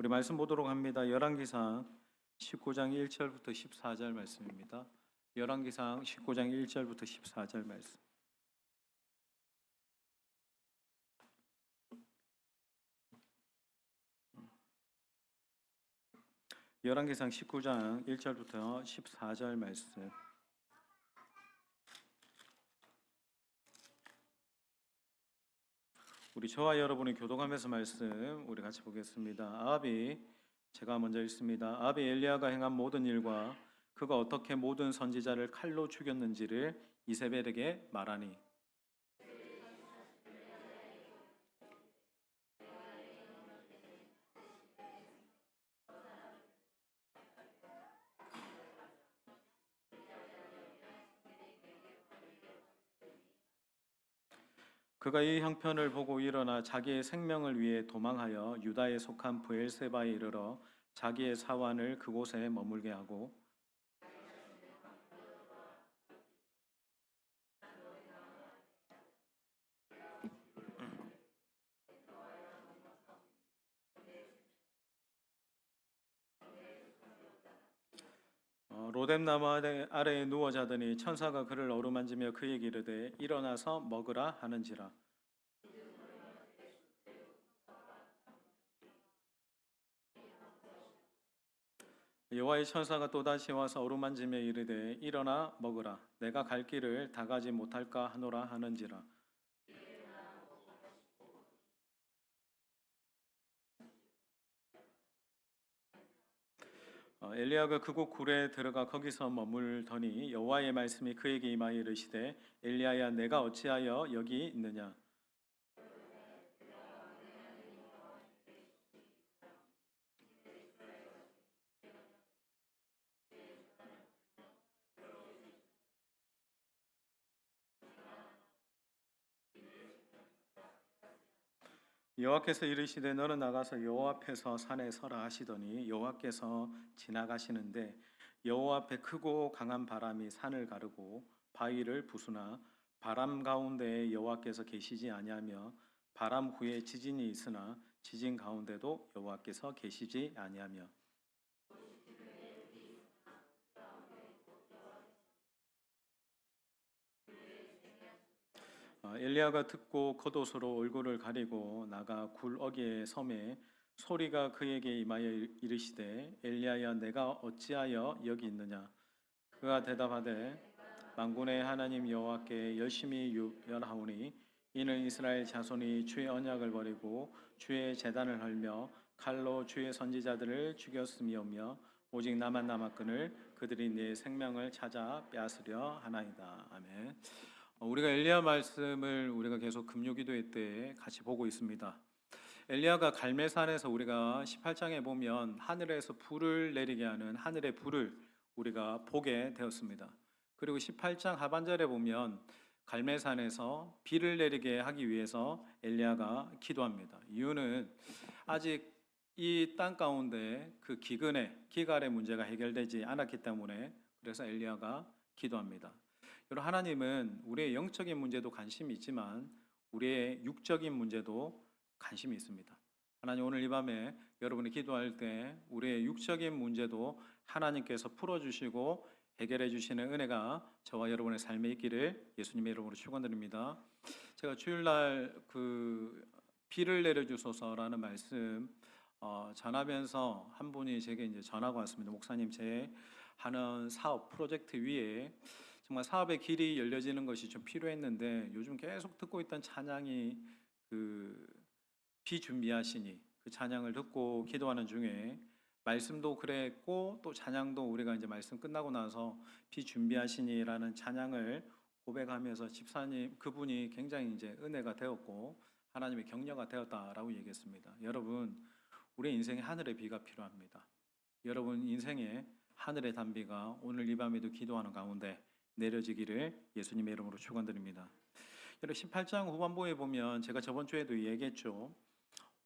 우리 말씀 보도록 합니다. 열왕기상 19장 1절부터 14절 말씀입니다. 열왕기상 19장 1절부터 14절 말씀. 열왕기상 19장 1절부터 14절 말씀. 우리 저와 여러분이 교독하면서 말씀 우리 같이 보겠습니다. 아합이, 제가 먼저 읽습니다. 아합이 엘리야가 행한 모든 일과 그가 어떻게 모든 선지자를 칼로 죽였는지를 이세벨에게 말하니, 그가 이 형편을 보고 일어나 자기의 생명을 위해 도망하여 유다에 속한 브엘세바에 이르러 자기의 사환을 그곳에 머물게 하고, 로뎀나무 아래에 누워 자더니 천사가 그를 어루만지며 그에게 이르되 일어나서 먹으라 하는지라. 여호와의 천사가 또다시 와서 어루만지며 이르되 일어나 먹으라. 내가 갈 길을 다 가지 못할까 하노라 하는지라. 엘리야가 그곳 굴에 들어가 거기서 머물더니 여호와의 말씀이 그에게 임하여 이르시되 엘리야야, 내가 어찌하여 여기 있느냐. 여호와께서 이르시되 너는 나가서 여호와 앞에서 산에 서라 하시더니 여호와께서 지나가시는데 여호와 앞에 크고 강한 바람이 산을 가르고 바위를 부수나 바람 가운데에 여호와께서 계시지 아니하며 바람 후에 지진이 있으나 지진 가운데도 여호와께서 계시지 아니하며. 엘리야가 듣고 겉옷으로 얼굴을 가리고 나가 굴 어귀의 섬에 소리가 그에게 임하여 이르시되 엘리야야, 내가 어찌하여 여기 있느냐. 그가 대답하되 만군의 하나님 여호와께 열심히 유별하오니 이는 이스라엘 자손이 주의 언약을 버리고 주의 제단을 헐며 칼로 주의 선지자들을 죽였음이오며 오직 나만 남았거늘 그들이 내 생명을 찾아 빼앗으려 하나이다. 아멘. 우리가 엘리야 말씀을 우리가 계속 금요기도회 때 같이 보고 있습니다. 엘리야가 갈멜산에서 우리가 18장에 보면 하늘에서 불을 내리게 하는 하늘의 불을 우리가 보게 되었습니다. 그리고 18장 하반절에 보면 갈멜산에서 비를 내리게 하기 위해서 엘리야가 기도합니다. 이유는 아직 이 땅 가운데 그 기갈의 문제가 해결되지 않았기 때문에, 그래서 엘리야가 기도합니다. 여러분, 하나님은 우리의 영적인 문제도 관심이 있지만 우리의 육적인 문제도 관심이 있습니다. 하나님, 오늘 이 밤에 여러분이 기도할 때 우리의 육적인 문제도 하나님께서 풀어주시고 해결해 주시는 은혜가 저와 여러분의 삶에 있기를 예수님의 이름으로 축원드립니다. 제가 주일날 그 비를 내려주소서라는 말씀 전하면서 한 분이 제게 이제 전화가 왔습니다. 목사님, 제 하는 사업 프로젝트 위에 정말 사업의 길이 열려지는 것이 좀 필요했는데 요즘 계속 듣고 있던 찬양이 그 비준비하시니, 그 찬양을 듣고 기도하는 중에 말씀도 그랬고 또 찬양도 우리가 이제 말씀 끝나고 나서 비준비하시니라는 찬양을 고백하면서 집사님 그분이 굉장히 이제 은혜가 되었고 하나님의 격려가 되었다라고 얘기했습니다. 여러분, 우리 인생에 하늘의 비가 필요합니다. 여러분 인생에 하늘의 단비가 오늘 이 밤에도 기도하는 가운데 내려지기를 예수님의 이름으로 축원드립니다. 여러분, 18장 후반부에 보면 제가 저번 주에도 얘기했죠.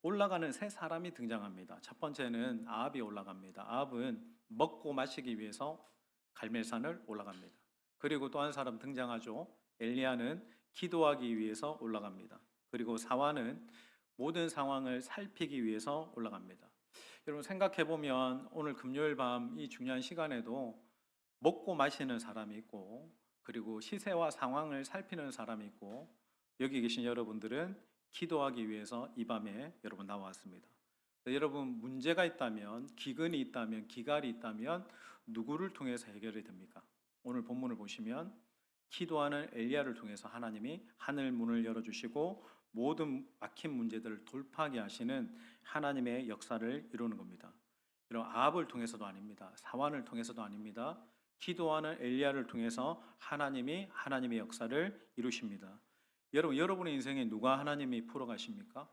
올라가는 세 사람이 등장합니다. 첫 번째는 아합이 올라갑니다. 아합은 먹고 마시기 위해서 갈멜산을 올라갑니다. 그리고 또 한 사람 등장하죠. 엘리야는 기도하기 위해서 올라갑니다. 그리고 사환은 모든 상황을 살피기 위해서 올라갑니다. 여러분 생각해 보면 오늘 금요일 밤 이 중요한 시간에도 먹고 마시는 사람이 있고 그리고 시세와 상황을 살피는 사람이 있고 여기 계신 여러분들은 기도하기 위해서 이 밤에 여러분 나왔습니다. 여러분 문제가 있다면 기근이 있다면 기갈이 있다면 누구를 통해서 해결이 됩니까? 오늘 본문을 보시면 기도하는 엘리야를 통해서 하나님이 하늘 문을 열어주시고 모든 막힌 문제들을 돌파하게 하시는 하나님의 역사를 이루는 겁니다. 이런 아합을 통해서도 아닙니다. 사환을 통해서도 아닙니다. 기도하는 엘리야를 통해서 하나님이 하나님의 역사를 이루십니다. 여러분, 여러분의 인생에 누가 하나님이 풀어가십니까?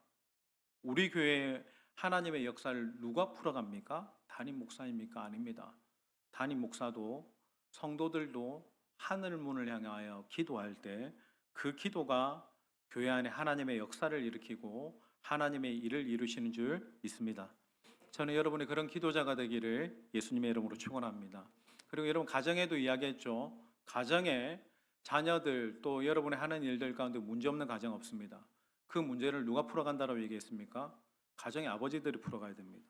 우리 교회 하나님의 역사를 누가 풀어갑니까? 담임 목사입니까? 아닙니다. 담임 목사도 성도들도 하늘 문을 향하여 기도할 때 그 기도가 교회 안에 하나님의 역사를 일으키고 하나님의 일을 이루시는 줄 믿습니다. 저는 여러분이 그런 기도자가 되기를 예수님의 이름으로 축원합니다. 그리고 여러분 가정에도 이야기했죠. 가정에 자녀들 또 여러분의 하는 일들 가운데 문제 없는 가정 없습니다. 그 문제를 누가 풀어간다고 얘기했습니까? 가정의 아버지들이 풀어가야 됩니다.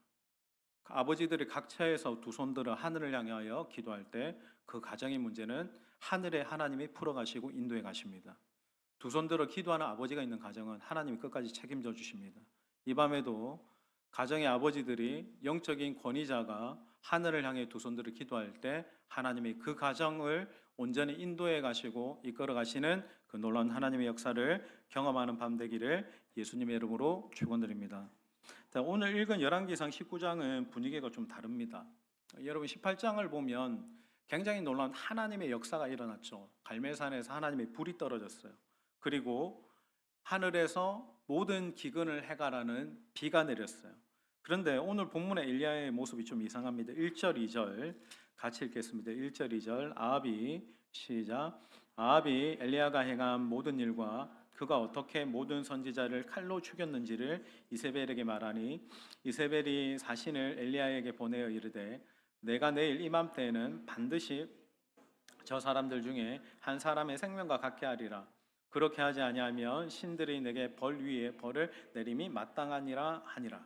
아버지들이 각처에서 두 손 들어 하늘을 향하여 기도할 때 그 가정의 문제는 하늘의 하나님이 풀어가시고 인도해 가십니다. 두 손 들어 기도하는 아버지가 있는 가정은 하나님이 끝까지 책임져 주십니다. 이 밤에도 가정의 아버지들이 영적인 권위자가 하늘을 향해 두 손 들어 기도할 때 하나님이 그 가정을 온전히 인도해 가시고 이끌어 가시는 그 놀라운 하나님의 역사를 경험하는 밤 되기를 예수님의 이름으로 축원드립니다. 자, 오늘 읽은 열왕기상 19장은 분위기가 좀 다릅니다. 여러분 18장을 보면 굉장히 놀라운 하나님의 역사가 일어났죠. 갈멜산에서 하나님의 불이 떨어졌어요. 그리고 하늘에서 모든 기근을 해가라는 비가 내렸어요. 그런데 오늘 본문의 엘리야의 모습이 좀 이상합니다. 1절, 2절 같이 읽겠습니다. 1절, 2절 아합이 시작. 아합이 엘리야가 행한 모든 일과 그가 어떻게 모든 선지자를 칼로 죽였는지를 이세벨에게 말하니 이세벨이 사신을 엘리야에게 보내어 이르되 내가 내일 이맘때에는 반드시 저 사람들 중에 한 사람의 생명과 같게 하리라. 그렇게 하지 아니하면 신들이 내게 벌 위에 벌을 내림이 마땅하니라 하니라.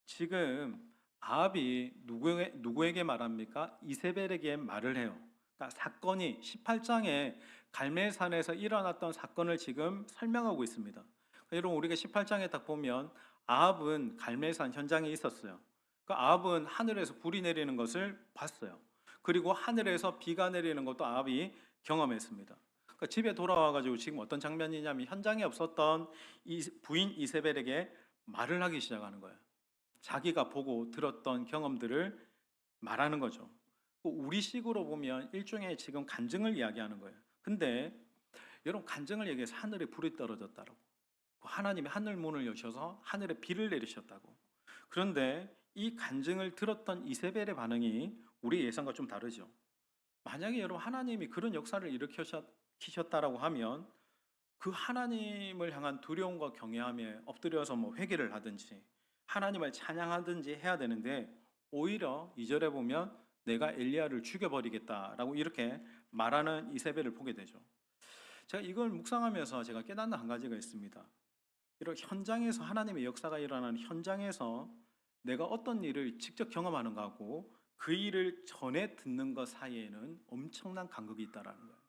지금 아합이 누구에게 말합니까? 이세벨에게 말을 해요. 그러니까 사건이 18장에 갈멜산에서 일어났던 사건을 지금 설명하고 있습니다. 여러분 우리가 18장에 딱 보면 아합은 갈멜산 현장에 있었어요. 아합은 하늘에서 불이 내리는 것을 봤어요. 그리고 하늘에서 비가 내리는 것도 아합이 경험했습니다. 그러니까 집에 돌아와가지고 지금 어떤 장면이냐면 현장에 없었던 부인 이세벨에게 말을 하기 시작하는 거예요. 자기가 보고 들었던 경험들을 말하는 거죠. 우리식으로 보면 일종의 지금 간증을 이야기하는 거예요. 근데 여러분 간증을 얘기해서 하늘에 불이 떨어졌다고. 하나님이 하늘 문을 여셔서 하늘에 비를 내리셨다고. 그런데 이 간증을 들었던 이세벨의 반응이 우리 예상과 좀 다르죠. 만약에 여러분 하나님이 그런 역사를 일으키셨다라고 하면 그 하나님을 향한 두려움과 경외함에 엎드려서 회개를 하든지 하나님을 찬양하든지 해야 되는데 오히려 2절에 보면 내가 엘리야를 죽여버리겠다라고 이렇게 말하는 이세벨을 보게 되죠. 제가 이걸 묵상하면서 제가 깨닫는 한 가지가 있습니다. 이런 현장에서 하나님의 역사가 일어나는 현장에서 내가 어떤 일을 직접 경험하는 것하고 그 일을 전에 듣는 것 사이에는 엄청난 간극이 있다라는 거예요.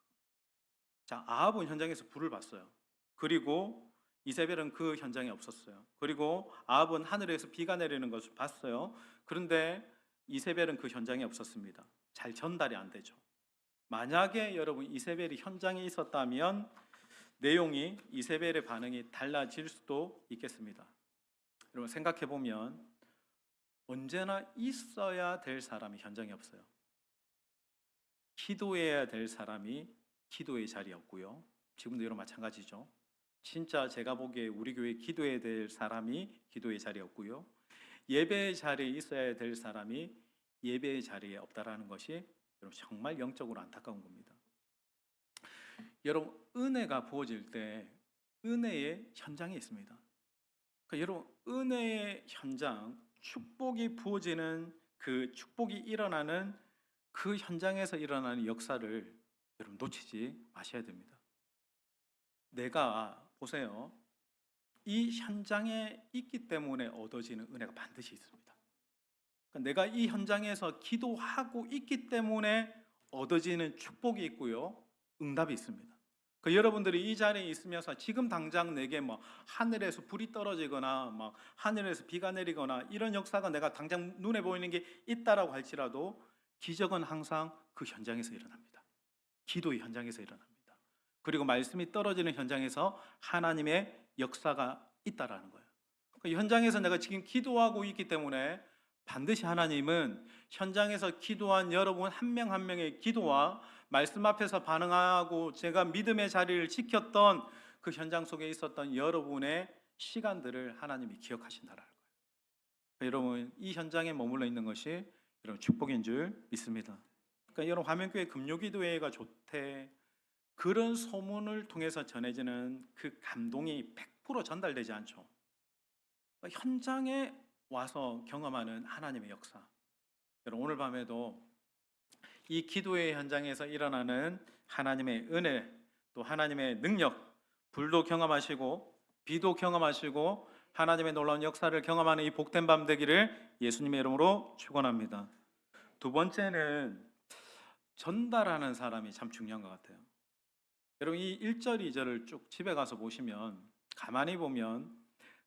자, 아합은 현장에서 불을 봤어요. 그리고 이세벨은 그 현장에 없었어요. 그리고 아합은 하늘에서 비가 내리는 것을 봤어요. 그런데 이세벨은 그 현장에 없었습니다. 잘 전달이 안 되죠. 만약에 여러분 이세벨이 현장에 있었다면 내용이 이세벨의 반응이 달라질 수도 있겠습니다. 여러분 생각해 보면 언제나 있어야 될 사람이 현장에 없어요. 기도해야 될 사람이 기도의 자리에 없고요. 지금도 여러분 마찬가지죠. 진짜 제가 보기에 우리 교회 기도해야 될 사람이 기도의 자리에 없고요. 예배의 자리에 있어야 될 사람이 예배의 자리에 없다라는 것이 여러분 정말 영적으로 안타까운 겁니다. 여러분 은혜가 부어질 때 은혜의 현장이 있습니다. 그러니까 여러분 은혜의 현장, 축복이 부어지는 그 축복이 일어나는 그 현장에서 일어나는 역사를 여러분 놓치지 마셔야 됩니다. 내가 보세요. 이 현장에 있기 때문에 얻어지는 은혜가 반드시 있습니다. 그러니까 내가 이 현장에서 기도하고 있기 때문에 얻어지는 축복이 있고요, 응답이 있습니다. 그 여러분들이 이 자리에 있으면서 지금 당장 내게 뭐 하늘에서 불이 떨어지거나 막 하늘에서 비가 내리거나 이런 역사가 내가 당장 눈에 보이는 게 있다라고 할지라도 기적은 항상 그 현장에서 일어납니다. 기도의 현장에서 일어납니다. 그리고 말씀이 떨어지는 현장에서 하나님의 역사가 있다라는 거예요. 그 현장에서 내가 지금 기도하고 있기 때문에 반드시 하나님은 현장에서 기도한 여러분 한 명 한 명의 기도와 말씀 앞에서 반응하고 제가 믿음의 자리를 지켰던 그 현장 속에 있었던 여러분의 시간들을 하나님이 기억하신다라는 거예요. 여러분, 이 현장에 머물러 있는 것이 여러분 축복인 줄 믿습니다. 그러니까 여러분, 화면교회 금요기도회가 좋대, 그런 소문을 통해서 전해지는 그 감동이 100% 전달되지 않죠. 그러니까 현장에 와서 경험하는 하나님의 역사. 여러분, 오늘 밤에도 이 기도의 현장에서 일어나는 하나님의 은혜, 또 하나님의 능력, 불도 경험하시고 비도 경험하시고 하나님의 놀라운 역사를 경험하는 이 복된 밤 되기를 예수님의 이름으로 축원합니다. 두 번째는 전달하는 사람이 참 중요한 것 같아요. 여러분, 이 1절, 2절을 쭉 집에 가서 보시면 가만히 보면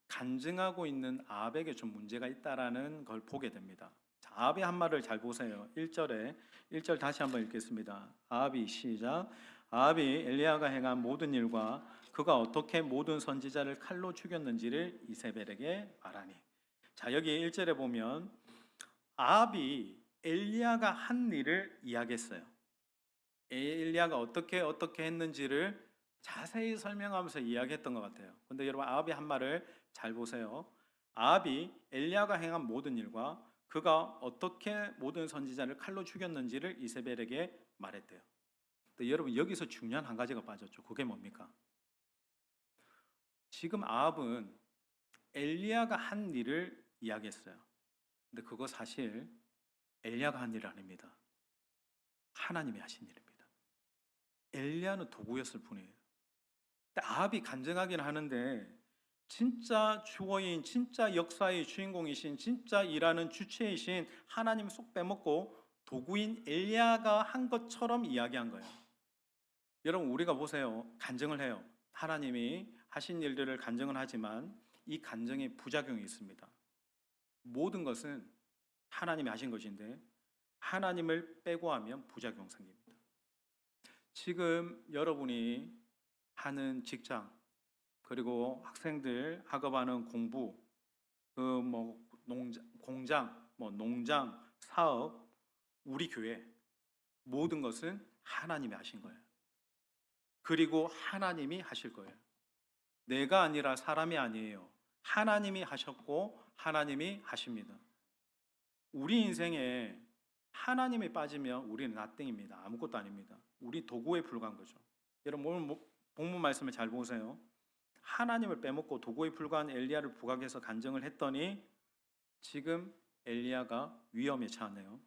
간증하고 있는 아합에게 좀 문제가 있다라는 걸 보게 됩니다. 자, 아합의 한 말을 잘 보세요. 1절 다시 한번 읽겠습니다. 아합이 시작. 아합이 엘리야가 행한 모든 일과 그가 어떻게 모든 선지자를 칼로 죽였는지를 이세벨에게 말하니. 자, 여기 1절에 보면 아합이 엘리야가 한 일을 이야기했어요. 엘리야가 어떻게 했는지를 자세히 설명하면서 이야기했던 것 같아요. 근데 여러분, 아합이 한 말을 잘 보세요. 아합이 엘리야가 행한 모든 일과 그가 어떻게 모든 선지자를 칼로 죽였는지를 이세벨에게 말했대요. 근데 여러분, 여기서 중요한 한 가지가 빠졌죠. 그게 뭡니까? 지금 아합은 엘리야가 한 일을 이야기했어요. 근데 그거 사실 엘리야가 한 일이 아닙니다. 하나님이 하신 일입니다. 엘리야는 도구였을 뿐이에요. 아합이 간증하긴 하는데 진짜 주어인, 진짜 역사의 주인공이신, 진짜 일하는 주체이신 하나님 쏙 빼먹고 도구인 엘리야가 한 것처럼 이야기한 거예요. 여러분, 우리가 보세요. 간증을 해요. 하나님이 하신 일들을 간증을 하지만 이 간증에 부작용이 있습니다. 모든 것은 하나님이 하신 것인데 하나님을 빼고 하면 부작용 생깁니다. 지금 여러분이 하는 직장, 그리고 학생들 학업하는 공부, 공장, 농장, 사업, 우리 교회, 모든 것은 하나님이 하신 거예요. 그리고 하나님이 하실 거예요. 내가 아니라 사람이 아니에요. 하나님이 하셨고 하나님이 하십니다. 우리 인생에 하나님이 빠지면 우리는 나땡입니다. 아무것도 아닙니다. 우리 도구에 불과한 거죠. 여러분, 오늘 본문 말씀을 잘 보세요. 하나님을 빼먹고 도구에 불과한 엘리야를 부각해서 간증을 했더니 지금 엘리야가 위험에 처하네요.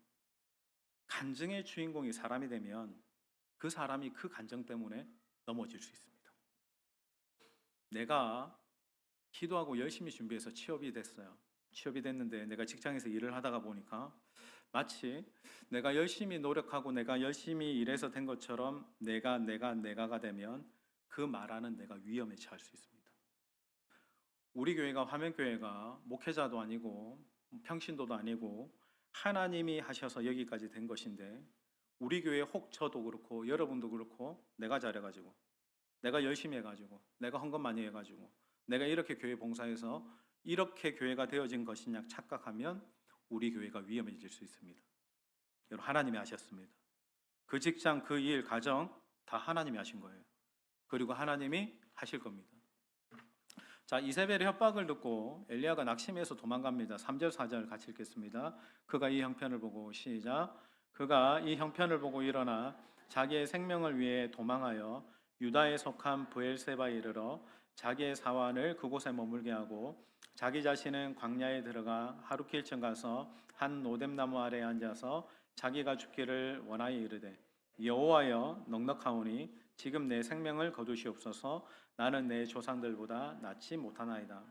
간증의 주인공이 사람이 되면 그 사람이 그 간증 때문에 넘어질 수 있습니다. 내가 기도하고 열심히 준비해서 취업이 됐어요. 취업이 됐는데 내가 직장에서 일을 하다가 보니까 마치 내가 열심히 노력하고 내가 열심히 일해서 된 것처럼 내가가 되면 그 말하는 내가 위험에 처할 수 있습니다. 우리 교회가 화면교회가 목회자도 아니고 평신도도 아니고 하나님이 하셔서 여기까지 된 것인데 우리 교회 혹 저도 그렇고 여러분도 그렇고 내가 잘해가지고 내가 열심히 해가지고 내가 헌금 많이 해가지고 내가 이렇게 교회 봉사해서 이렇게 교회가 되어진 것이냐 착각하면 우리 교회가 위험해질 수 있습니다. 여러분, 하나님이 하셨습니다. 그 직장, 그 일, 가정 다 하나님이 하신 거예요. 그리고 하나님이 하실 겁니다. 자, 이세벨의 협박을 듣고 엘리야가 낙심해서 도망갑니다. 3절, 4절 같이 읽겠습니다. 그가 이 형편을 보고 시작. 그가 이 형편을 보고 일어나 자기의 생명을 위해 도망하여 유다에 속한 브엘세바에 이르러 자기의 사환을 그곳에 머물게 하고 자기 자신은 광야에 들어가 하루킬층 가서 한 노뎀나무 아래에 앉아서 자기가 죽기를 원하여 이르되 여호와여 넉넉하오니 지금 내 생명을 거두시옵소서. 나는 내 조상들보다 낫지 못하나이다.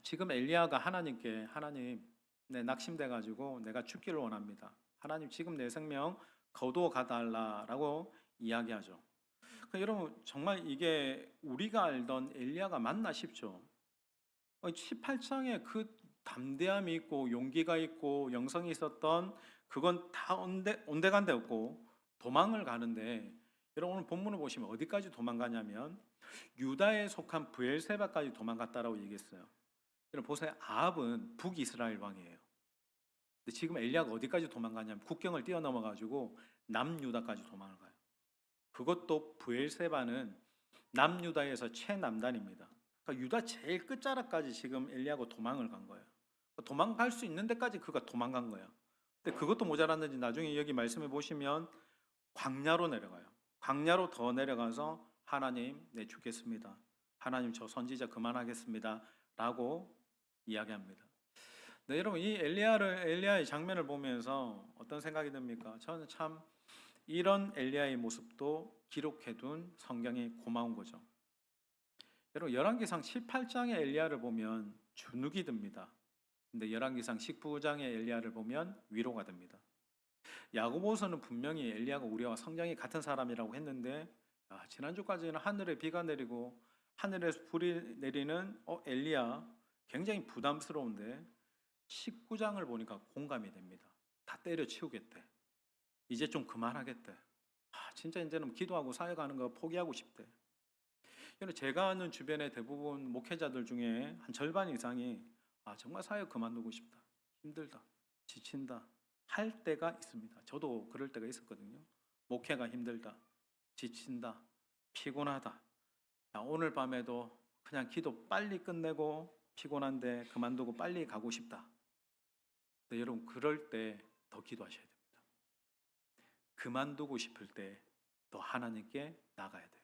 지금 엘리야가 하나님께 하나님, 낙심돼 가지고 내가 죽기를 원합니다. 하나님 지금 내 생명 거두어 가달라라고 이야기하죠. 여러분 정말 이게 우리가 알던 엘리야가 맞나 싶죠. 18장에 그 담대함이 있고 용기가 있고 영성이 있었던 그건 다 온데간데 없고 도망을 가는데, 여러분 오늘 본문을 보시면 어디까지 도망가냐면 유다에 속한 브엘세바까지 도망갔다라고 얘기했어요. 여러분 보세요. 아합은 북이스라엘 왕이에요. 근데 지금 엘리야가 어디까지 도망가냐면 국경을 뛰어넘어 가지고 남유다까지 도망을 가요. 그것도 브엘세바는 남유다에서 최남단입니다. 그러니까 유다 제일 끝자락까지 지금 엘리야가 도망을 간 거예요. 도망갈 수 있는 데까지 그가 도망간 거예요. 근데 그것도 모자랐는지 나중에 여기 말씀해 보시면 광야로 내려가요. 광야로 더 내려가서 하나님 내 죽겠습니다. 하나님 저 선지자 그만하겠습니다. 라고 이야기합니다. 네, 여러분 이 엘리야의 장면을 보면서 어떤 생각이 듭니까? 저는 참 이런 엘리야의 모습도 기록해둔 성경이 고마운 거죠. 여러분 열왕기상 18장의 엘리야를 보면 주눅이 듭니다. 근데 열왕기상 19장의 엘리야를 보면 위로가 됩니다. 야고보서는 분명히 엘리야가 우리와 성장이 같은 사람이라고 했는데, 지난주까지는 하늘에 비가 내리고 하늘에서 불이 내리는 엘리야 굉장히 부담스러운데 19장을 보니까 공감이 됩니다. 다 때려치우겠대. 이제 좀 그만하겠대. 진짜 이제는 기도하고 사역하는 거 포기하고 싶대. 제가 아는 주변의 대부분 목회자들 중에 한 절반 이상이 정말 사역 그만두고 싶다, 힘들다, 지친다 할 때가 있습니다. 저도 그럴 때가 있었거든요. 목회가 힘들다, 지친다, 피곤하다, 오늘 밤에도 그냥 기도 빨리 끝내고 피곤한데 그만두고 빨리 가고 싶다. 근데 여러분 그럴 때 더 기도하셔야 됩니다. 그만두고 싶을 때 더 하나님께 나가야 돼요.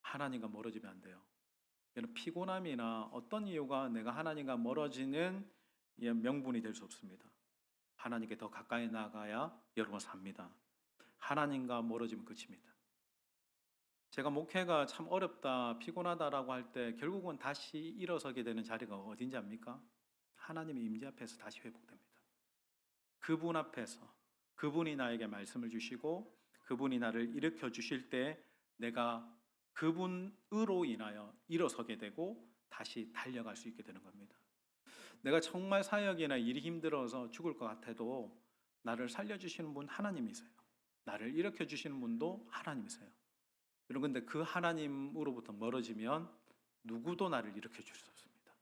하나님과 멀어지면 안 돼요. 여러분 피곤함이나 어떤 이유가 내가 하나님과 멀어지는 명분이 될 수 없습니다. 하나님께 더 가까이 나가야 여러분 삽니다. 하나님과 멀어지면 끝입니다. 제가 목회가 참 어렵다, 피곤하다라고 할 때 결국은 다시 일어서게 되는 자리가 어딘지 압니까? 하나님의 임재 앞에서 다시 회복됩니다. 그분 앞에서 그분이 나에게 말씀을 주시고 그분이 나를 일으켜 주실 때 내가 그분으로 인하여 일어서게 되고 다시 달려갈 수 있게 되는 겁니다. 내가 정말 사역이나 일이 힘들어서 죽을 것 같아도 나를 살려주시는 분 하나님이세요. 나를 일으켜 주시는 분도 하나님이세요. 여러분 근데 그 하나님으로부터 멀어지면 누구도 나를 일으켜 줄 수 없습니다.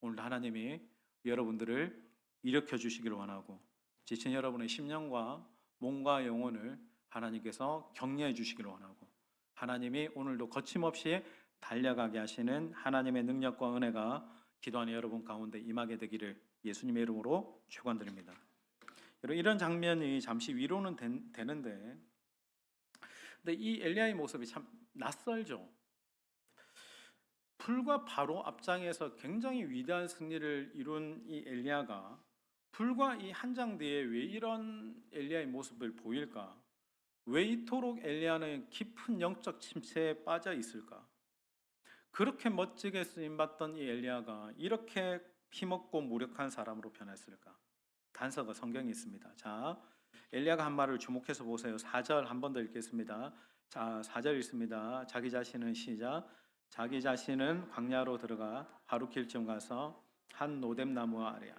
오늘 하나님이 여러분들을 일으켜 주시기를 원하고 지친 여러분의 심령과 몸과 영혼을 하나님께서 격려해 주시기를 원하고 하나님이 오늘도 거침없이 달려가게 하시는 하나님의 능력과 은혜가 기도하는 여러분 가운데 임하게 되기를 예수님의 이름으로 축원드립니다. 여러분 이런 장면이 잠시 위로는 되는데 근데 이 엘리야의 모습이 참 낯설죠. 불과 바로 앞장에서 굉장히 위대한 승리를 이룬 이 엘리야가 불과 이 한 장 뒤에 왜 이런 엘리야의 모습을 보일까? 왜 이토록 엘리야는 깊은 영적 침체에 빠져 있을까? 그렇게 멋지게 쓰임받던 이 엘리야가 이렇게 힘없고 무력한 사람으로 변했을까? 단서가 성경에 있습니다. 자, 엘리야가 한 말을 주목해서 보세요. 4절 한 번 더 읽겠습니다. 자, 4절 읽습니다. 자기 자신은 시작. 자기 자신은 광야로 들어가 하루킬쯤 가서 한 노뎀나무 아래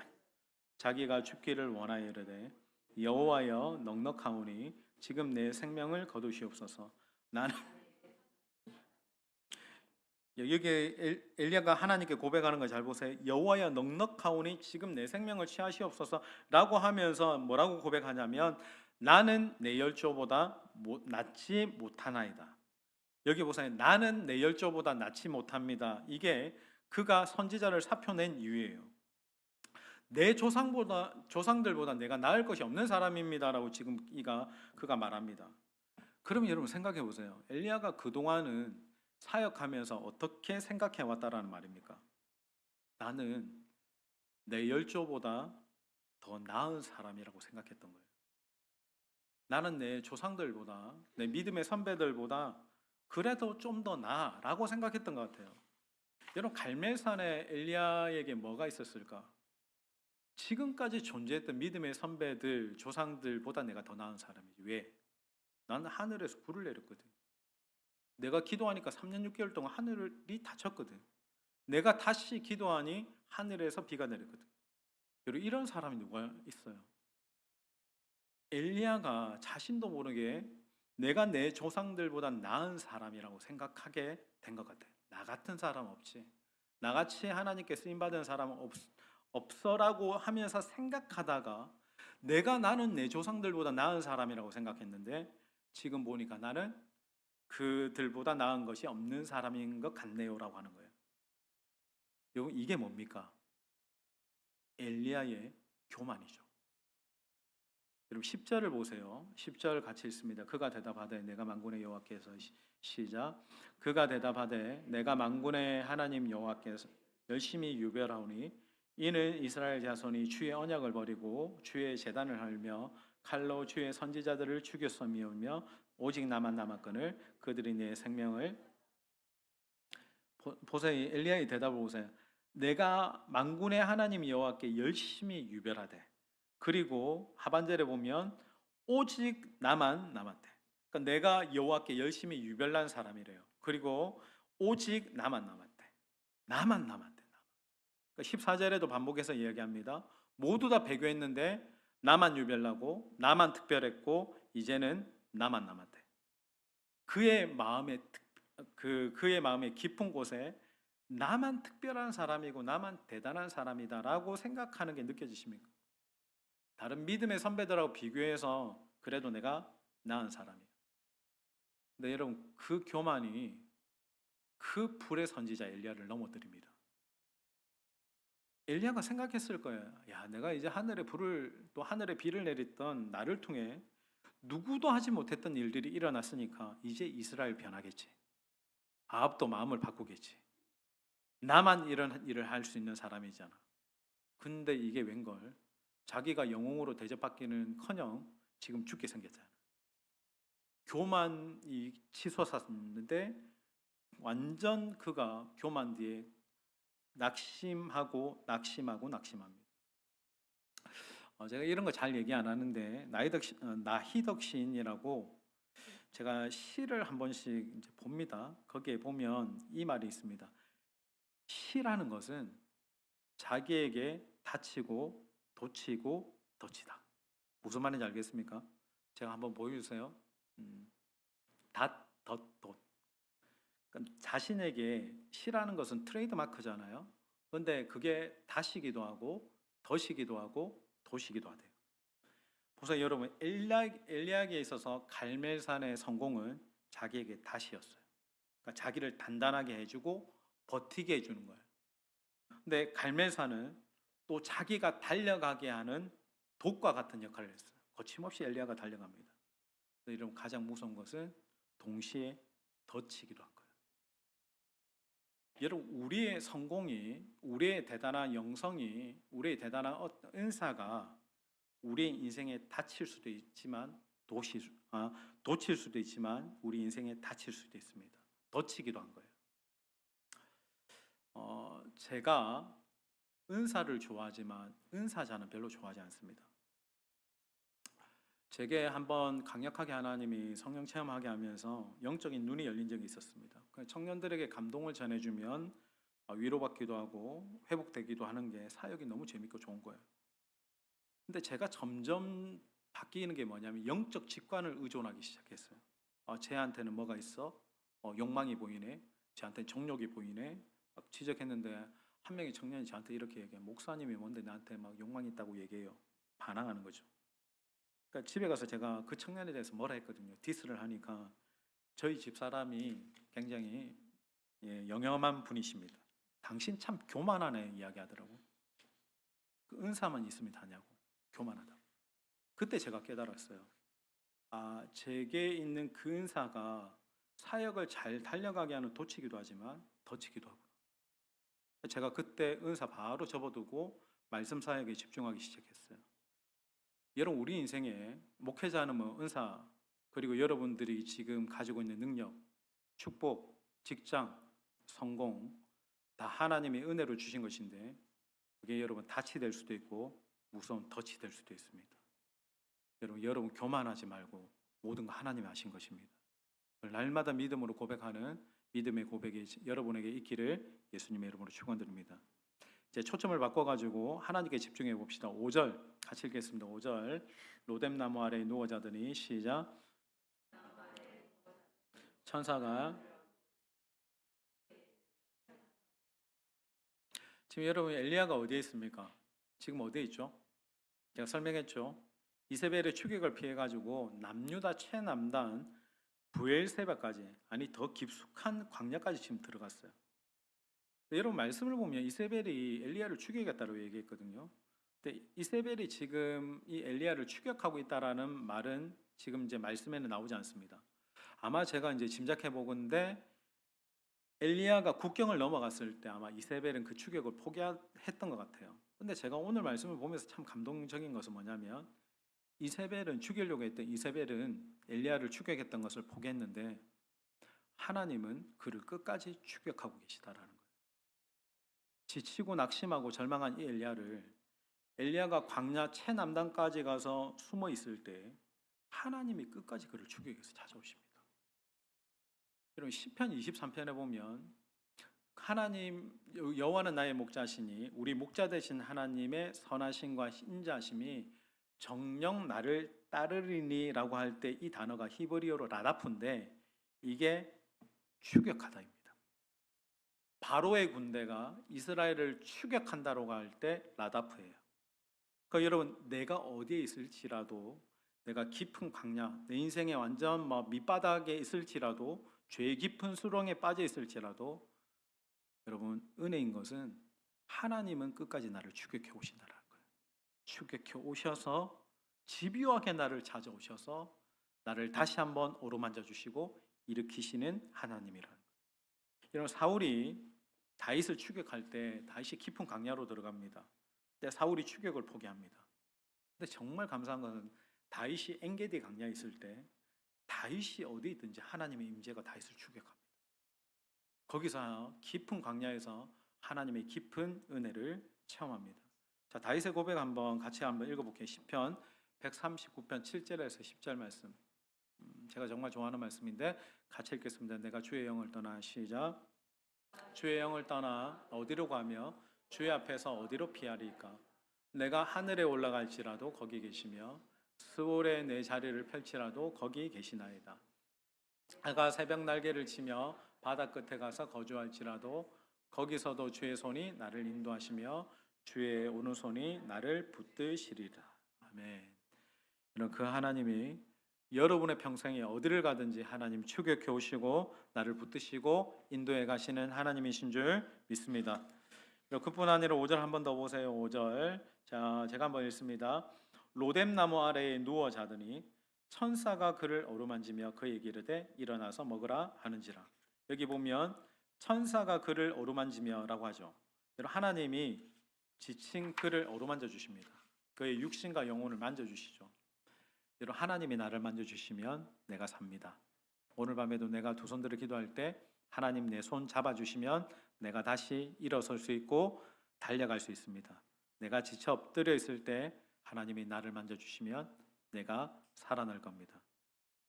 자기가 죽기를 원하여 이르되 여호와여 넉넉하오니 지금 내 생명을 거두시옵소서. 나는 여기 엘리야가 하나님께 고백하는 걸 잘 보세요. 여호와여 넉넉하오니 지금 내 생명을 취하시옵소서라고 하면서 뭐라고 고백하냐면 나는 내 열조보다 낫지 못하나이다. 여기 보세요. 나는 내 열조보다 낫지 못합니다. 이게 그가 선지자를 사표낸 이유예요. 내 조상들보다 내가 나을 것이 없는 사람입니다라고 지금 그가 말합니다. 그러면 여러분 생각해 보세요. 엘리야가 그동안은 사역하면서 어떻게 생각해 왔다라는 말입니까? 나는 내 열조보다 더 나은 사람이라고 생각했던 거예요. 나는 내 조상들보다 내 믿음의 선배들보다 그래도 좀 더 나아라고 생각했던 것 같아요. 여러분 갈멜산에 엘리야에게 뭐가 있었을까? 지금까지 존재했던 믿음의 선배들, 조상들보다 내가 더 나은 사람이지. 왜? 나는 하늘에서 불을 내렸거든. 내가 기도하니까 3년 6개월 동안 하늘이 닫혔거든. 내가 다시 기도하니 하늘에서 비가 내렸거든. 여러분, 이런 사람이 누가 있어요? 엘리야가 자신도 모르게 내가 내 조상들보다 나은 사람이라고 생각하게 된 것 같아요. 나 같은 사람 없지. 나같이 하나님께 쓰임받은 사람은 없어라고 하면서 생각하다가 나는 내 조상들보다 나은 사람이라고 생각했는데 지금 보니까 나는 그들보다 나은 것이 없는 사람인 것 같네요라고 하는 거예요. 여러분, 이게 뭡니까? 엘리야의 교만이죠. 여러분 10절을 보세요. 10절 같이 읽습니다. 그가 대답하되 내가 만군의 여호와께서 시작. 그가 대답하되 내가 만군의 하나님 여호와께서 열심히 유별하오니 이는 이스라엘 자손이 주의 언약을 버리고 주의 제단을 헐며 칼로 주의 선지자들을 죽였음이오며 오직 나만 남았거늘 그들이 내 생명을 보세요. 엘리야의 대답을 보세요. 내가 만군의 하나님 여호와께 열심히 유별하되 그리고 하반절에 보면 오직 나만 남았대. 그러니까 내가 여호와께 열심히 유별난 사람이래요. 그리고 오직 나만 남았대. 나만 남았대. 그러니까 14절에도 반복해서 이야기합니다. 모두 다 배교했는데 나만 유별나고 나만 특별했고 이제는 나만 남았대. 그의 마음의 깊은 곳에 나만 특별한 사람이고 나만 대단한 사람이다라고 생각하는 게 느껴지십니까? 다른 믿음의 선배들하고 비교해서 그래도 내가 나은 사람이에요. 근데 여러분, 그 교만이 그 불의 선지자 엘리야를 넘어뜨립니다. 엘리야가 생각했을 거예요. 야, 내가 이제 하늘에 비를 내렸던 나를 통해 누구도 하지 못했던 일들이 일어났으니까 이제 이스라엘 변하겠지. 아합도 마음을 바꾸겠지. 나만 이런 일을 할 수 있는 사람이잖아. 근데 이게 웬걸? 자기가 영웅으로 대접받기는커녕 지금 죽게 생겼잖아. 교만이 치솟았는데 완전 그가 교만 뒤에 낙심합니다. 제가 이런 거 잘 얘기 안 하는데 나희덕 시인이라고 제가 시를 한 번씩 이제 봅니다. 거기에 보면 이 말이 있습니다. 시라는 것은 자기에게 다치고 도치고 덫이다. 무슨 말인지 알겠습니까? 제가 한번 보여주세요. 닷, 덫. 그러니까 자신에게 시라는 것은 트레이드 마크잖아요. 그런데 그게 닷이기도 하고 덫이기도 하고 도시기도 하대요. 보세요, 여러분. 엘리야에게 있어서 갈멜산의 성공은 자기에게 닷이었어요. 그러니까 자기를 단단하게 해주고 버티게 해주는 거예요. 근데 갈멜산은 또 자기가 달려가게 하는 독과 같은 역할을 했어요. 거침없이 엘리야가 달려갑니다. 여러분, 가장 무서운 것은 동시에 덫이기도 한 거예요. 여러분, 우리의 성공이, 우리의 대단한 영성이, 우리의 대단한 어떤 은사가 우리의 인생에 닫힐 수도 있지만 돋칠 수도 있지만 우리 인생에 닫힐 수도 있습니다. 덫이기도 한 거예요. 제가 은사를 좋아하지만 은사자는 별로 좋아하지 않습니다. 제게 한번 강력하게 하나님이 성령 체험하게 하면서 영적인 눈이 열린 적이 있었습니다. 청년들에게 감동을 전해주면 위로받기도 하고 회복되기도 하는 게 사역이 너무 재밌고 좋은 거예요. 근데 제가 점점 바뀌는 게 뭐냐면 영적 직관을 의존하기 시작했어요. 쟤한테는 뭐가 있어? 욕망이 보이네. 쟤한테는 정욕이 보이네. 막 지적했는데 한 명의 청년이 저한테 이렇게 얘기해요. 목사님이 뭔데 나한테 막 욕망이 있다고 얘기해요. 반항하는 거죠. 그러니까 집에 가서 제가 그 청년에 대해서 뭐라 했거든요. 디스를 하니까 저희 집사람이 굉장히 영험한 분이십니다. 당신 참 교만하네 이야기하더라고. 그 은사만 있으면 다냐고. 교만하다. 그때 제가 깨달았어요. 제게 있는 그 은사가 사역을 잘 달려가게 하는 도치기도 하지만 덫이기도 하구나. 제가 그때 은사 바로 접어두고 말씀 사역에 집중하기 시작했어요. 여러분, 우리 인생에 목회자는 은사, 그리고 여러분들이 지금 가지고 있는 능력, 축복, 직장, 성공 다 하나님의 은혜로 주신 것인데 그게 여러분 닻이 될 수도 있고 무서운 덫이 될 수도 있습니다. 여러분 교만하지 말고 모든 거 하나님이 하신 것입니다. 날마다 믿음으로 고백하는 믿음의 고백이 여러분에게 있기를 예수님의 이름으로 축원드립니다. 이제 초점을 바꿔가지고 하나님께 집중해 봅시다. 5절 같이 읽겠습니다. 5절 로뎀나무 아래에 누워 자더니 시작. 천사가 지금 여러분 엘리야가 어디에 있습니까? 지금 어디에 있죠? 제가 설명했죠. 이세벨의 추격을 피해가지고 남유다 최남단 부엘세바까지, 아니 더 깊숙한 광야까지 지금 들어갔어요. 여러분 말씀을 보면 이세벨이 엘리야를 추격했다고 얘기했거든요. 근데 이세벨이 지금 이 엘리야를 추격하고 있다라는 말은 지금 이제 말씀에는 나오지 않습니다. 아마 제가 이제 짐작해 보건데 엘리야가 국경을 넘어갔을 때 아마 이세벨은 그 추격을 포기했던 것 같아요. 근데 제가 오늘 말씀을 보면서 참 감동적인 것은 뭐냐면 이세벨은 죽이려고 했던 이세벨은 엘리야를 추격했던 것을 포기했는데 하나님은 그를 끝까지 추격하고 계시다라는 거예요. 지치고 낙심하고 절망한 이 엘리야가 광야 최남단까지 가서 숨어 있을 때 하나님이 끝까지 그를 추격해서 찾아오십니다. 여러분 시편 23편에 보면 하나님 여호와는 나의 목자시니 우리 목자 되신 하나님의 선하심과 인자심이 정녕 나를 따르리니라고 할 때 이 단어가 히브리어로 라다프인데 이게 추격하다입니다. 바로의 군대가 이스라엘을 추격한다고 할 때 라다프예요. 그러니까 여러분 내가 어디에 있을지라도 내가 깊은 광야, 내 인생의 완전 밑바닥에 있을지라도 죄 깊은 수렁에 빠져 있을지라도 여러분 은혜인 것은 하나님은 끝까지 나를 추격해 오신다는 거예요. 추격해 오셔서 집요하게 나를 찾아오셔서 나를 다시 한번 어루만져 주시고 일으키시는 하나님이라는 거예요. 여러분 사울이 다윗을 추격할 때 다윗이 깊은 광야로 들어갑니다. 근데 사울이 추격을 포기합니다. 근데 정말 감사한 것은 다윗이 엔게디 광야에 있을 때 다윗이 어디 있든지 하나님의 임재가 다윗을 추격합니다. 거기서 깊은 광야에서 하나님의 깊은 은혜를 체험합니다. 자, 다윗의 고백 같이 한번 읽어볼게요. 시편 139편 7절에서 10절 말씀. 제가 정말 좋아하는 말씀인데 같이 읽겠습니다. 내가 주의 영을 떠나 시작. 주의 영을 떠나 어디로 가며 주의 앞에서 어디로 피하리까? 내가 하늘에 올라갈지라도 거기 계시며 스올에 내 자리를 펼치라도 거기 계시나이다. 내가 새벽 날개를 치며 바다 끝에 가서 거주할지라도 거기서도 주의 손이 나를 인도하시며 주의 오른손이 나를 붙드시리라. 아멘. 이런 그 하나님이 여러분의 평생에 어디를 가든지 하나님 추격해 오시고 나를 붙드시고 인도해 가시는 하나님이신 줄 믿습니다. 그뿐 아니라 5절 한 번 더 보세요. 5절. 자, 제가 한번 읽습니다. 로뎀나무 아래에 누워 자더니 천사가 그를 어루만지며 그에게 이르되 일어나서 먹으라 하는지라. 여기 보면 천사가 그를 어루만지며라고 하죠. 하나님이 지친 그를 어루만져 주십니다. 그의 육신과 영혼을 만져주시죠. 여러분 하나님이 나를 만져주시면 내가 삽니다. 오늘 밤에도 내가 두 손 들어 기도할 때 하나님 내 손 잡아주시면 내가 다시 일어설 수 있고 달려갈 수 있습니다. 내가 지쳐 엎드려 있을 때 하나님이 나를 만져주시면 내가 살아날 겁니다.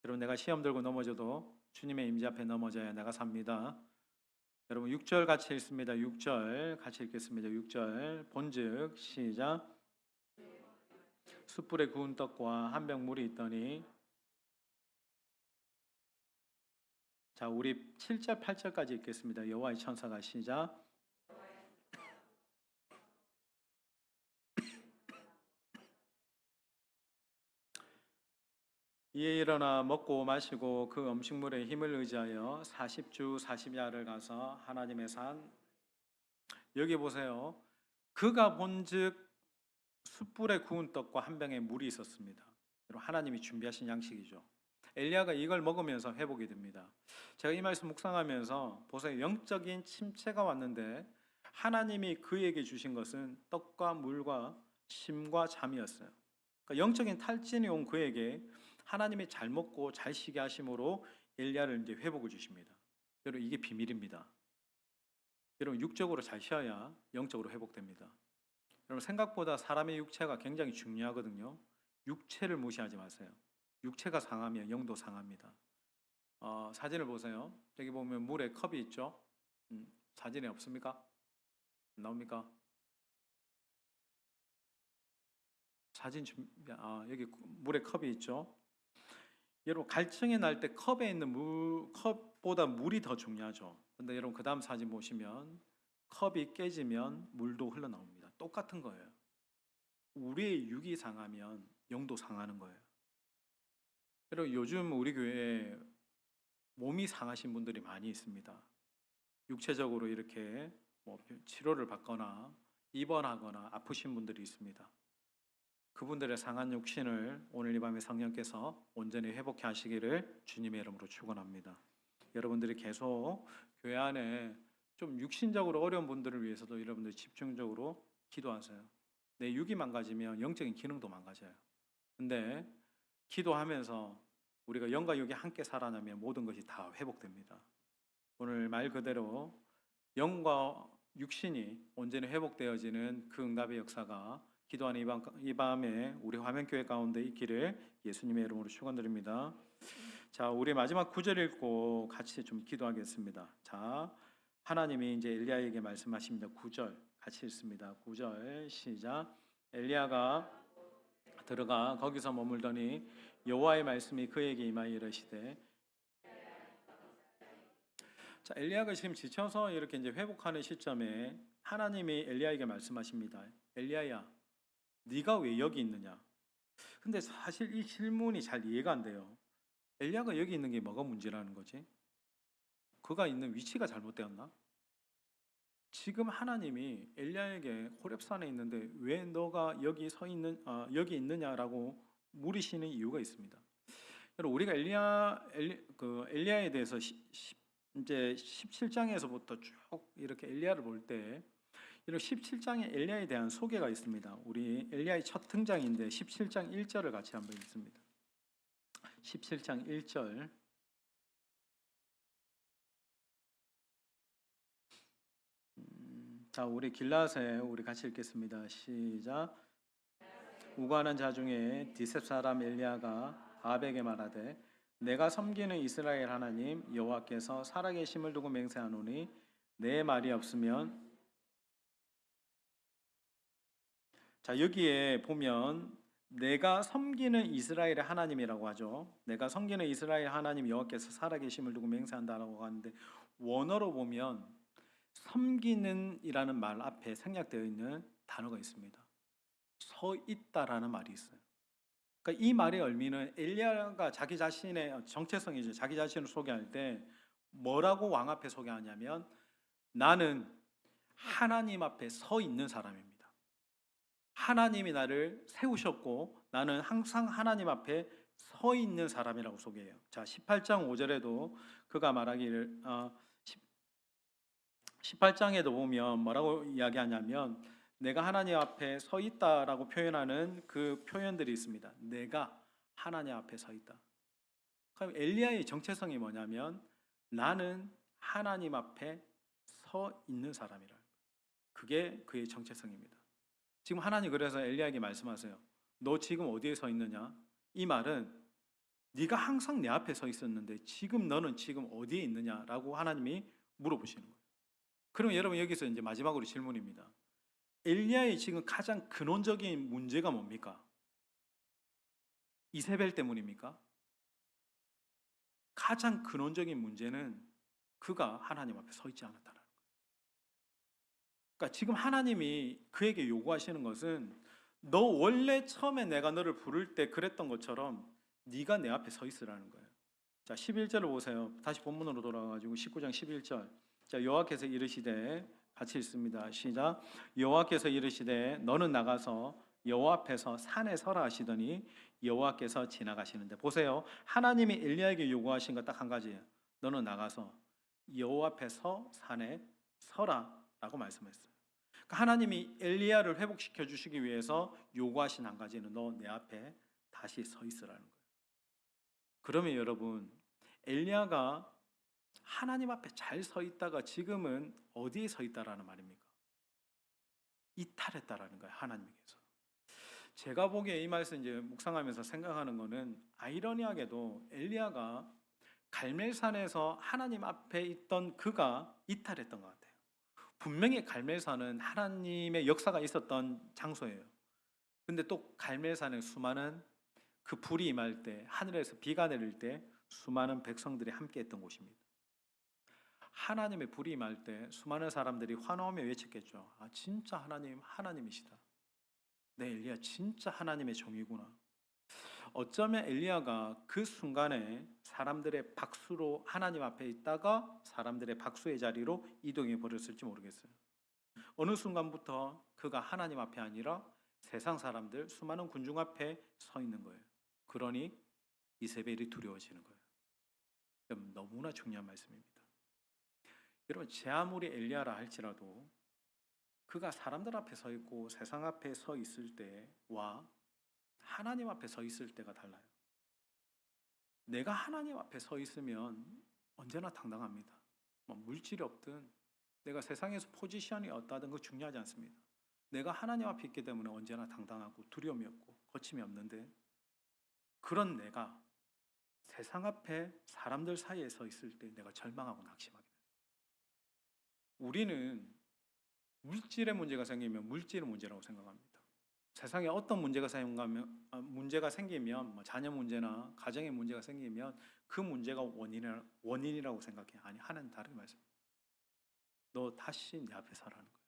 여러분 내가 시험 들고 넘어져도 주님의 임재 앞에 넘어져야 내가 삽니다. 여러분 6절 같이 읽습니다. 6절 같이 읽겠습니다. 6절 본즉 시작. 숯불에 구운 떡과 한 병 물이 있더니. 자, 우리 7절 8절까지 읽겠습니다. 여호와의 천사가 시작. 이에 일어나 먹고 마시고 그 음식물에 힘을 의지하여 40주 40야를 가서 하나님의 산. 여기 보세요. 그가 본즉 숯불에 구운 떡과 한 병에 물이 있었습니다. 하나님이 준비하신 양식이죠. 엘리야가 이걸 먹으면서 회복이 됩니다. 제가 이 말씀 묵상하면서 보세요. 영적인 침체가 왔는데 하나님이 그에게 주신 것은 떡과 물과 쉼과 잠이었어요. 그러니까 영적인 탈진이 온 그에게 하나님이 잘 먹고 잘 쉬게 하심으로 엘리야를 이제 회복을 주십니다. 여러분 이게 비밀입니다. 여러분 육적으로 잘 쉬어야 영적으로 회복됩니다. 여러분 생각보다 사람의 육체가 굉장히 중요하거든요. 육체를 무시하지 마세요. 육체가 상하면 영도 상합니다. 사진을 보세요. 여기 보면 물에 컵이 있죠. 사진에 없습니까? 안 나옵니까? 여기 물에 컵이 있죠. 여러분 갈증이 날 때 컵에 있는 컵보다 물이 더 중요하죠. 근데 여러분 그 다음 사진 보시면 컵이 깨지면 물도 흘러나옵니다. 똑같은 거예요. 우리의 육이 상하면 영도 상하는 거예요. 여러분 요즘 우리 교회에 몸이 상하신 분들이 많이 있습니다. 육체적으로 이렇게 뭐 치료를 받거나 입원하거나 아프신 분들이 있습니다. 그분들의 상한 육신을 오늘 이 밤에 성령께서 온전히 회복해 하시기를 주님의 이름으로 축원합니다. 여러분들이 계속 교회 안에 좀 육신적으로 어려운 분들을 위해서도 여러분들 집중적으로 기도하세요. 내 육이 망가지면 영적인 기능도 망가져요. 근데 기도하면서 우리가 영과 육이 함께 살아나면 모든 것이 다 회복됩니다. 오늘 말 그대로 영과 육신이 온전히 회복되어지는 그 응답의 역사가 기도하는 이 밤에 우리 화면교회 가운데 있기를 예수님의 이름으로 축원드립니다. 자, 우리 마지막 9절 읽고 같이 좀 기도하겠습니다. 자, 하나님이 이제 엘리야에게 말씀하십니다. 9절 같이 읽습니다. 9절 시작. 엘리야가 들어가 거기서 머물더니 여호와의 말씀이 그에게 임하여 이르시되. 자, 엘리야가 지금 지쳐서 이렇게 이제 회복하는 시점에 하나님이 엘리야에게 말씀하십니다. 엘리야야, 네가 왜 여기 있느냐? 근데 사실 이 질문이 잘 이해가 안 돼요. 엘리야가 여기 있는 게 뭐가 문제라는 거지? 그가 있는 위치가 잘못되었나? 지금 하나님이 엘리야에게 호렙산에 있는데 왜 너가 여기 있느냐라고 물으시는 이유가 있습니다. 여러분 우리가 엘리야에 대해서 이제 17장에서부터 쭉 이렇게 엘리야를 볼 때 이런 17장에 엘리야에 대한 소개가 있습니다. 우리 엘리야의 첫 등장인데 17장 1절을 같이 한번 읽습니다. 17장 1절. 자, 우리 길라세 우리 같이 읽겠습니다. 시작. 우관한 자 중에 디셉 사람 엘리야가 아합에게 말하되 내가 섬기는 이스라엘 하나님 여호와께서 살아계심을 두고 맹세하노니 내 말이 없으면. 자, 여기에 보면 내가 섬기는 이스라엘의 하나님이라고 하죠. 내가 섬기는 이스라엘 하나님 여호와께서 살아계심을 두고 맹세한다라고 하는데 원어로 보면 섬기는 이라는 말 앞에 생략되어 있는 단어가 있습니다. 서 있다라는 말이 있어요. 그러니까 이 말의 의미는 엘리야가 자기 자신의 정체성이죠. 자기 자신을 소개할 때 뭐라고 왕 앞에 소개하냐면 나는 하나님 앞에 서 있는 사람입니다. 하나님이 나를 세우셨고 나는 항상 하나님 앞에 서 있는 사람이라고 소개해요. 자, 18장 5절에도 그가 말하기를 18장에도 보면 뭐라고 이야기하냐면 내가 하나님 앞에 서 있다라고 표현하는 그 표현들이 있습니다. 내가 하나님 앞에 서 있다. 그럼 엘리야의 정체성이 뭐냐면 나는 하나님 앞에 서 있는 사람이라. 그게 그의 정체성입니다. 지금 하나님 그래서 엘리야에게 말씀하세요. 너 지금 어디에 서 있느냐? 이 말은 네가 항상 내 앞에 서 있었는데 지금 너는 지금 어디에 있느냐라고 하나님이 물어보시는 거예요. 그럼 여러분 여기서 이제 마지막으로 질문입니다. 엘리야의 지금 가장 근원적인 문제가 뭡니까? 이세벨 때문입니까? 가장 근원적인 문제는 그가 하나님 앞에 서 있지 않았다는 거예요. 그러니까 지금 하나님이 그에게 요구하시는 것은 너 원래 처음에 내가 너를 부를 때 그랬던 것처럼 네가 내 앞에 서 있으라는 거예요. 자, 11절을 보세요. 다시 본문으로 돌아가지고 19장 11절. 자, 여호와께서 이르시되 같이 읽습니다. 시작. 여호와께서 이르시되 너는 나가서 여호와 앞에서 산에 서라 하시더니 여호와께서 지나가시는데 보세요. 하나님이 엘리야에게 요구하신 것 딱 한 가지예요. 너는 나가서 여호와 앞에서 산에 서라라고 말씀했어요. 그러니까 하나님이 엘리야를 회복시켜 주시기 위해서 요구하신 한 가지는 너 내 앞에 다시 서 있으라는 거예요. 그러면 여러분 엘리야가 하나님 앞에 잘 서 있다가 지금은 어디에 서 있다라는 말입니까? 이탈했다라는 거예요, 하나님께서. 제가 보기에 이 말씀 이제 묵상하면서 생각하는 거는 아이러니하게도 엘리야가 갈멜산에서 하나님 앞에 있던 그가 이탈했던 것 같아요. 분명히 갈멜산은 하나님의 역사가 있었던 장소예요. 근데 또 갈멜산에 수많은 그 불이 임할 때, 하늘에서 비가 내릴 때 수많은 백성들이 함께 했던 곳입니다. 하나님의 불이 임할 때 수많은 사람들이 환호하며 외쳤겠죠. 아, 진짜 하나님, 하나님이시다. 네, 엘리야 진짜 하나님의 종이구나. 어쩌면 엘리야가 그 순간에 사람들의 박수로 하나님 앞에 있다가 사람들의 박수의 자리로 이동해 버렸을지 모르겠어요. 어느 순간부터 그가 하나님 앞에 아니라 세상 사람들, 수많은 군중 앞에 서 있는 거예요. 그러니 이세벨이 두려워지는 거예요. 너무나 중요한 말씀입니다. 여러분, 제 아무리 엘리야라 할지라도 그가 사람들 앞에 서 있고 세상 앞에 서 있을 때와 하나님 앞에 서 있을 때가 달라요. 내가 하나님 앞에 서 있으면 언제나 당당합니다. 물질이 없든 내가 세상에서 포지션이 어떠하든 그거 중요하지 않습니다. 내가 하나님 앞에 있기 때문에 언제나 당당하고 두려움이 없고 거침이 없는데, 그런 내가 세상 앞에 사람들 사이에 서 있을 때 내가 절망하고 낙심하게 돼요. 우리는 물질의 문제가 생기면 물질의 문제라고 생각합니다. 세상에 어떤 문제가 생기면 자녀 문제나 가정의 문제가 생기면 그 문제가 원인이라고 생각해. 아니, 하나님 다르게 말씀합니다. 너 다시 내 앞에 서라는 거예요.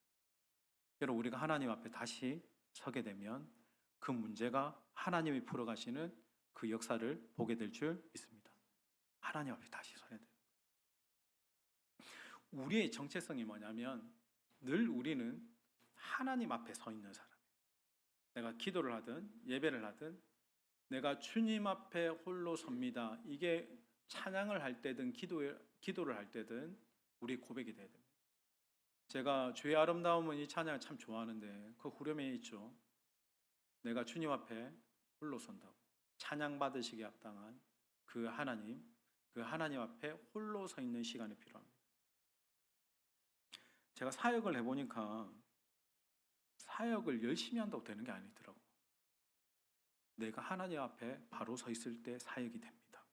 여러분, 우리가 하나님 앞에 다시 서게 되면 그 문제가 하나님이 풀어가시는 그 역사를 보게 될 줄 믿습니다. 하나님 앞에 다시 서야 돼요. 우리의 정체성이 뭐냐면 늘 우리는 하나님 앞에 서 있는 사람이에요. 내가 기도를 하든 예배를 하든 내가 주님 앞에 홀로 섭니다. 이게 찬양을 할 때든 기도를 할 때든 우리 고백이 돼야 됩니다. 제가 주의 아름다움은 이 찬양을 참 좋아하는데 그 후렴에 있죠. 내가 주님 앞에 홀로 선다고. 찬양 받으시기에 합당한 그 하나님 앞에 홀로 서 있는 시간이 필요합니다. 제가 사역을 해보니까 사역을 열심히 한다고 되는 게 아니더라고요. 내가 하나님 앞에 바로 서 있을 때 사역이 됩니다.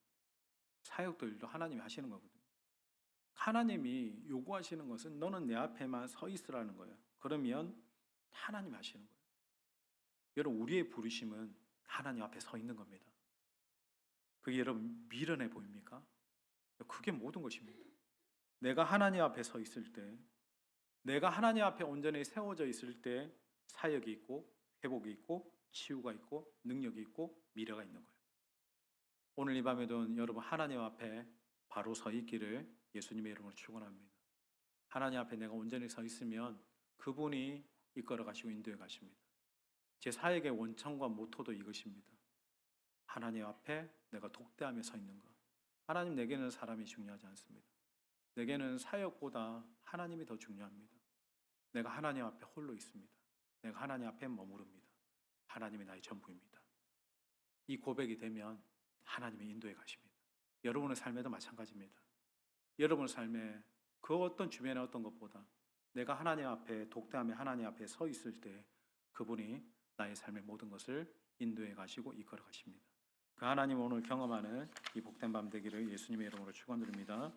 사역도 일도 하나님이 하시는 거거든요. 하나님이 요구하시는 것은 너는 내 앞에만 서 있으라는 거예요. 그러면 하나님이 하시는 거예요. 여러분, 우리의 부르심은 하나님 앞에 서 있는 겁니다. 그게 여러분 미련해 보입니까? 그게 모든 것입니다. 내가 하나님 앞에 서 있을 때, 내가 하나님 앞에 온전히 세워져 있을 때 사역이 있고 회복이 있고 치유가 있고 능력이 있고 미래가 있는 거예요. 오늘 이 밤에도 여러분 하나님 앞에 바로 서 있기를 예수님의 이름으로 축원합니다. 하나님 앞에 내가 온전히 서 있으면 그분이 이끌어 가시고 인도해 가십니다. 제 사역의 원천과 모토도 이것입니다. 하나님 앞에 내가 독대하며 서 있는 것. 하나님, 내게는 사람이 중요하지 않습니다. 내게는 사역보다 하나님이 더 중요합니다. 내가 하나님 앞에 홀로 있습니다. 내가 하나님 앞에 머무릅니다. 하나님이 나의 전부입니다. 이 고백이 되면 하나님이 인도해 가십니다. 여러분의 삶에도 마찬가지입니다. 여러분의 삶에 그 어떤 주변의 어떤 것보다 내가 하나님 앞에 독대하며 하나님 앞에 서 있을 때 그분이 나의 삶의 모든 것을 인도해 가시고 이끌어 가십니다. 그 하나님 오늘 경험하는 이 복된 밤 되기를 예수님의 이름으로 축원드립니다.